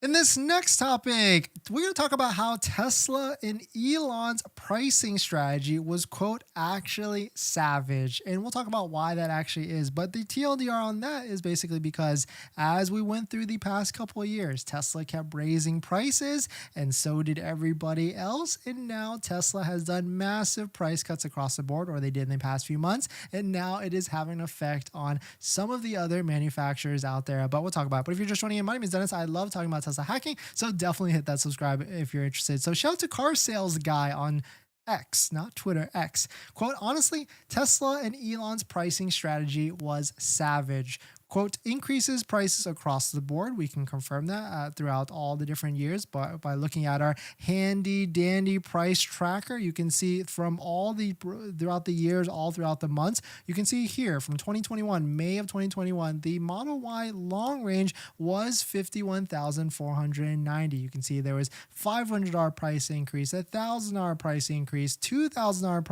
In this next topic, we're going to talk about how Tesla and Elon's pricing strategy was, quote, actually savage. And we'll talk about why that actually is. But the TLDR on that is basically because as we went through the past couple of years, Tesla kept raising prices and so did everybody else. And now Tesla has done massive price cuts across the board, or they did in the past few months. And now it is having an effect on some of the other manufacturers out there. But we'll talk about it. But if you're just joining in, my name is Dennis. I love talking about Tesla hacking, so definitely hit that subscribe if you're interested. So shout out to car sales guy on X, not Twitter, X. Quote, honestly, Tesla and Elon's pricing strategy was savage. Quote, increases prices across the board. We can confirm that throughout all the different years, but by looking at our handy dandy price tracker, you can see from throughout the years, all throughout the months, you can see here from 2021, May of 2021, the Model Y long range was $51,490. You can see there was $500 price increase, $1,000 price increase, $2,000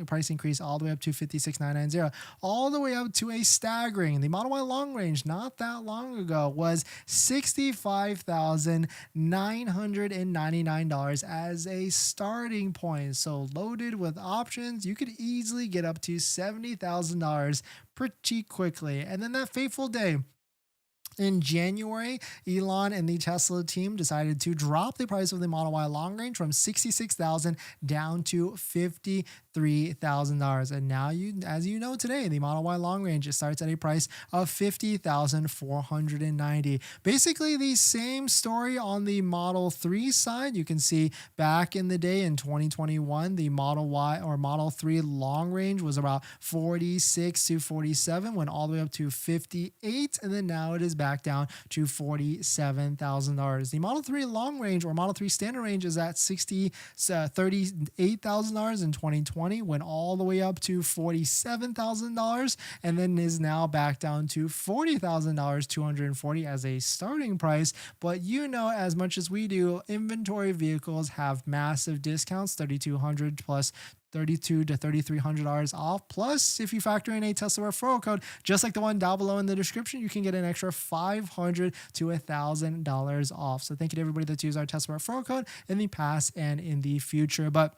price increase, all the way up to $56,990, all the way up to a staggering. The Model Y long range not that long ago was $65,999 as a starting point. So loaded with options, you could easily get up to $70,000 pretty quickly. And then that fateful day in January, Elon and the Tesla team decided to drop the price of the Model Y long range from $66,000 down to $53,000. And now, as you know today, the Model Y long range, it starts at a price of $50,490. Basically the same story on the Model 3 side. You can see back in the day in 2021, the Model Y or Model 3 long range was about 46 to 47, went all the way up to 58, and then now it is back down to $47,000. The Model 3 long range or Model 3 standard range is at $38,000 in 2020, went all the way up to $47,000, and then is now back down to $40,000, 240 as a starting price. But you know, as much as we do, inventory vehicles have massive discounts, 3,200 plus $3,200 to $3,300 off. Plus, if you factor in a Tesla referral code, just like the one down below in the description, you can get an extra $500 to $1,000 off. So thank you to everybody that's used our Tesla referral code in the past and in the future. But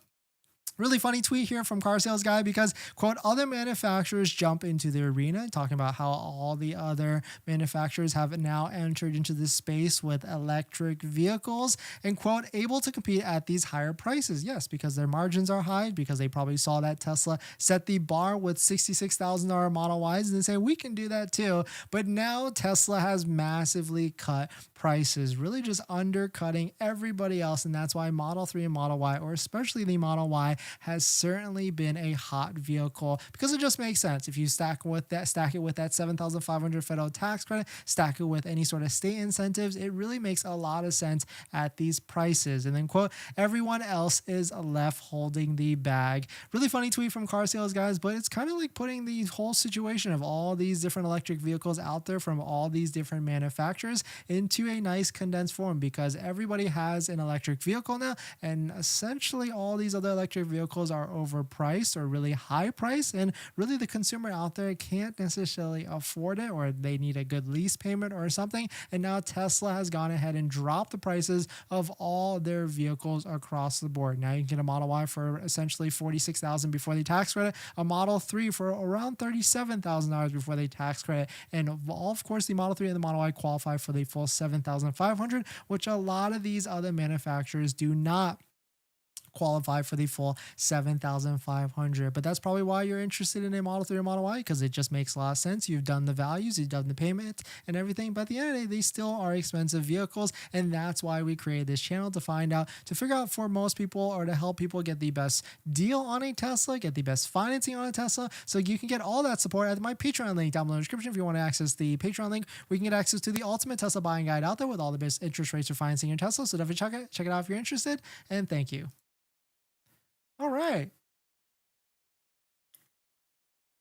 really funny tweet here from Car Sales Guy because, quote, other manufacturers jump into the arena, talking about how all the other manufacturers have now entered into this space with electric vehicles and, quote, able to compete at these higher prices. Yes, because their margins are high, because they probably saw that Tesla set the bar with $66,000 Model Ys and they say, we can do that too. But now Tesla has massively cut prices, really just undercutting everybody else. And that's why Model 3 and Model Y, or especially the Model Y, has certainly been a hot vehicle because it just makes sense. If you stack it with that $7,500 federal tax credit, stack it with any sort of state incentives, it really makes a lot of sense at these prices. And then, quote, everyone else is left holding the bag. Really funny tweet from Car Sales Guys, but it's kind of like putting the whole situation of all these different electric vehicles out there from all these different manufacturers into a nice condensed form, because everybody has an electric vehicle now, and essentially all these other electric vehicles are overpriced or really high price, and really the consumer out there can't necessarily afford it, or they need a good lease payment or something. And now Tesla has gone ahead and dropped the prices of all their vehicles across the board. Now you can get a Model Y for essentially $46,000 before the tax credit, a Model 3 for around $37,000 before the tax credit, and of course the Model 3 and the Model Y qualify for the full $7,500, which a lot of these other manufacturers do not qualify for the full $7,500. But that's probably why you're interested in a Model 3 or Model Y, because it just makes a lot of sense. You've done the values, you've done the payment and everything, but at the end of the day, they still are expensive vehicles. And that's why we created this channel, to figure out for most people, or to help people get the best deal on a Tesla, get the best financing on a Tesla. So you can get all that support at my Patreon link down below in the description. If you want to access the Patreon link, we can get access to the ultimate Tesla buying guide out there with all the best interest rates for financing your Tesla. So definitely check it out if you're interested. And thank you. All right.